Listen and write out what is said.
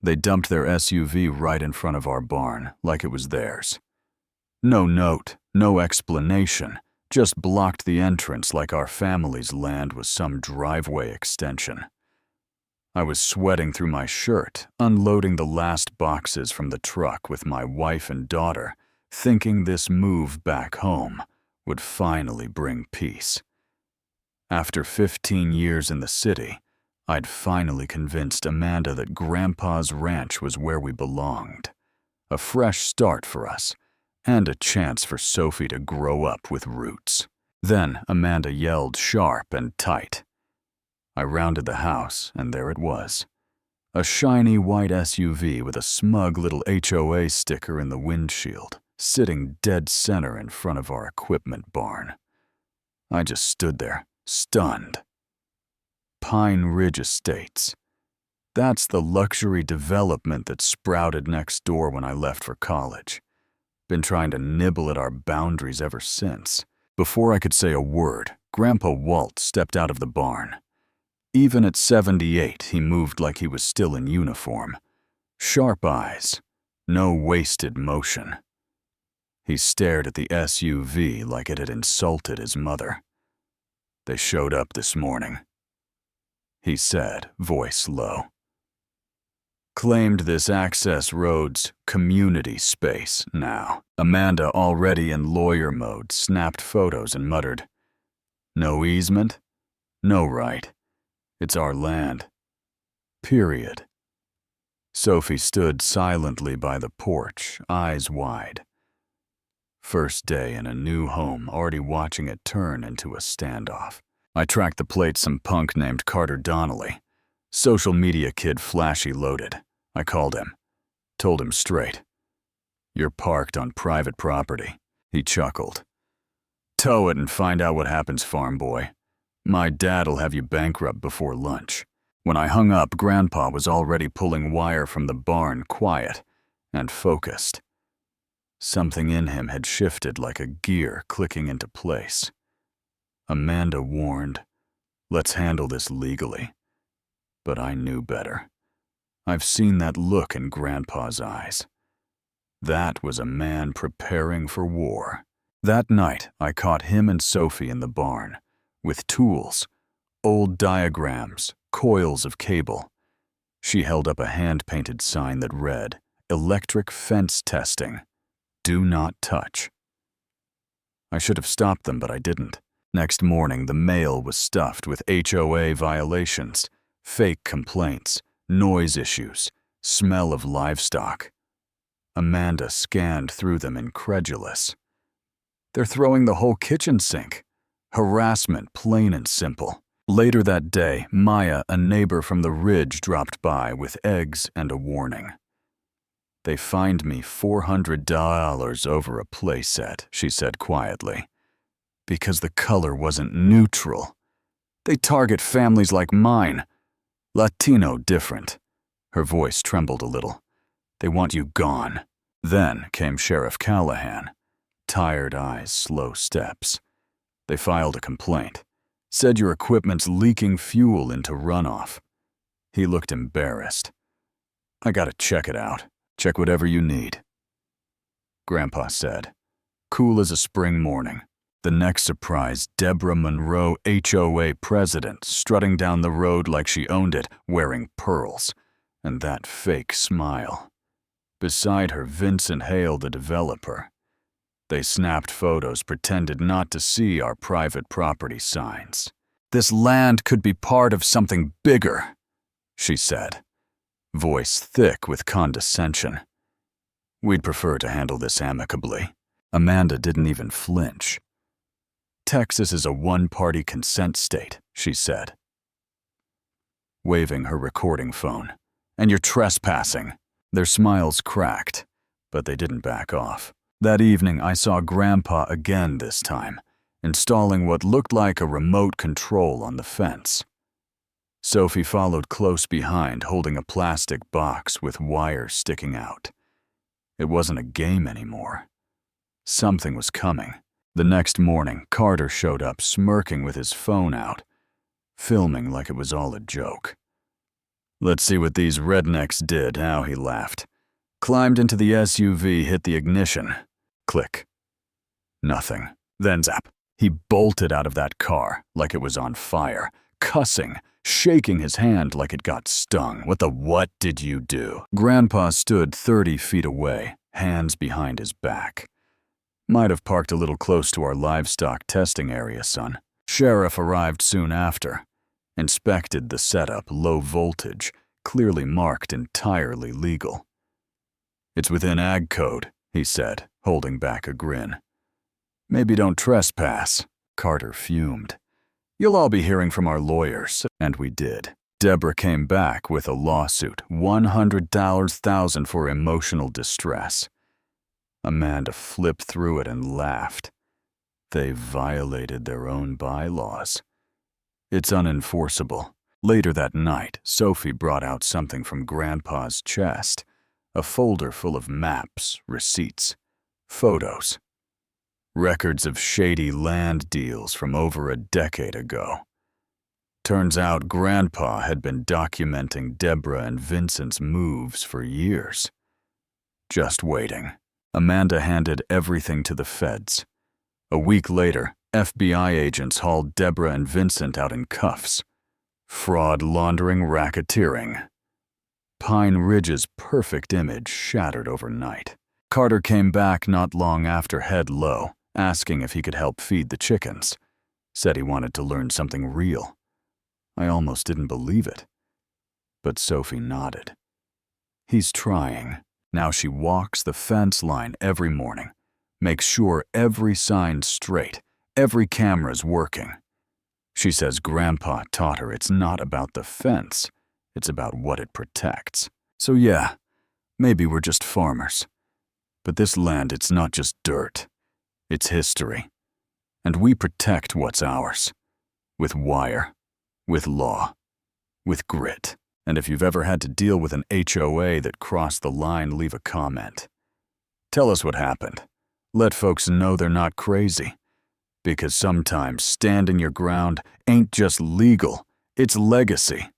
They dumped their SUV right in front of our barn, like it was theirs. No note, no explanation, just blocked the entrance like our family's land was some driveway extension. I was sweating through my shirt, unloading the last boxes from the truck with my wife and daughter, thinking this move back home would finally bring peace. After 15 years in the city, I'd finally convinced Amanda that Grandpa's ranch was where we belonged. A fresh start for us, and a chance for Sophie to grow up with roots. Then Amanda yelled sharp and tight. I rounded the house, and there it was. A shiny white SUV with a smug little HOA sticker in the windshield, sitting dead center in front of our equipment barn. I just stood there, stunned. Pine Ridge Estates. That's the luxury development that sprouted next door when I left for college. Been trying to nibble at our boundaries ever since. Before I could say a word, Grandpa Walt stepped out of the barn. Even at 78, he moved like he was still in uniform. Sharp eyes, no wasted motion. He stared at the SUV like it had insulted his mother. "They showed up this morning," he said, voice low. Claimed this access road's community space now. Amanda, already in lawyer mode, snapped photos and muttered, "No easement? No right. It's our land. Period." Sophie stood silently by the porch, eyes wide. First day in a new home, already watching it turn into a standoff. I tracked the plate some punk named Carter Donnelly. Social media kid flashy loaded. I called him. Told him straight. "You're parked on private property." He chuckled. "Tow it and find out what happens, farm boy. My dad'll have you bankrupt before lunch." When I hung up, Grandpa was already pulling wire from the barn, quiet and focused. Something in him had shifted like a gear clicking into place. Amanda warned, "Let's handle this legally." But I knew better. I've seen that look in Grandpa's eyes. That was a man preparing for war. That night, I caught him and Sophie in the barn, with tools, old diagrams, coils of cable. She held up a hand-painted sign that read, "Electric fence testing. Do not touch." I should have stopped them, but I didn't. Next morning, the mail was stuffed with HOA violations, fake complaints, noise issues, smell of livestock. Amanda scanned through them incredulous. "They're throwing the whole kitchen sink. Harassment, plain and simple." Later that day, Maya, a neighbor from the ridge, dropped by with eggs and a warning. "They fined me $400 over a playset," she said quietly, "because the color wasn't neutral. They target families like mine. Latino different." Her voice trembled a little. "They want you gone." Then came Sheriff Callahan. Tired eyes, slow steps. "They filed a complaint. Said your equipment's leaking fuel into runoff." He looked embarrassed. "I gotta check it out. Check whatever you need." Grandpa said, cool as a spring morning. The next surprise, Deborah Monroe, HOA president, strutting down the road like she owned it, wearing pearls, and that fake smile. Beside her, Vincent Hale, the developer. They snapped photos, pretended not to see our private property signs. "This land could be part of something bigger," she said, voice thick with condescension. "We'd prefer to handle this amicably." Amanda didn't even flinch. "Texas is a one-party consent state," she said, waving her recording phone. "And you're trespassing." Their smiles cracked, but they didn't back off. That evening, I saw Grandpa again this time, installing what looked like a remote control on the fence. Sophie followed close behind, holding a plastic box with wires sticking out. It wasn't a game anymore. Something was coming. The next morning, Carter showed up smirking with his phone out, filming like it was all a joke. Let's see what these rednecks did, how he laughed. Climbed into the SUV, hit the ignition. Click. Nothing. Then zap. He bolted out of that car like it was on fire, cussing, shaking his hand like it got stung. What did you do? Grandpa stood 30 feet away, hands behind his back. Might have parked a little close to our livestock testing area, son. Sheriff arrived soon after. Inspected the setup, low voltage, clearly marked entirely legal. It's within ag code, he said, holding back a grin. Maybe don't trespass. Carter fumed. You'll all be hearing from our lawyers. And we did. Deborah came back with a lawsuit, $100,000 for emotional distress. Amanda flipped through it and laughed. They violated their own bylaws. It's unenforceable. Later that night, Sophie brought out something from Grandpa's chest, a folder full of maps, receipts, photos. Records of shady land deals from over a decade ago. Turns out Grandpa had been documenting Deborah and Vincent's moves for years. Just waiting. Amanda handed everything to the feds. A week later, FBI agents hauled Deborah and Vincent out in cuffs. Fraud, laundering, racketeering. Pine Ridge's perfect image shattered overnight. Carter came back not long after, head low, asking if he could help feed the chickens. Said he wanted to learn something real. I almost didn't believe it. But Sophie nodded. He's trying. Now she walks the fence line every morning, makes sure every sign's straight, every camera's working. She says Grandpa taught her it's not about the fence, it's about what it protects. So yeah, maybe we're just farmers. But this land, it's not just dirt. It's history. And we protect what's ours. With wire, with law, with grit. And if you've ever had to deal with an HOA that crossed the line, leave a comment. Tell us what happened. Let folks know they're not crazy. Because sometimes standing your ground ain't just legal, it's legacy.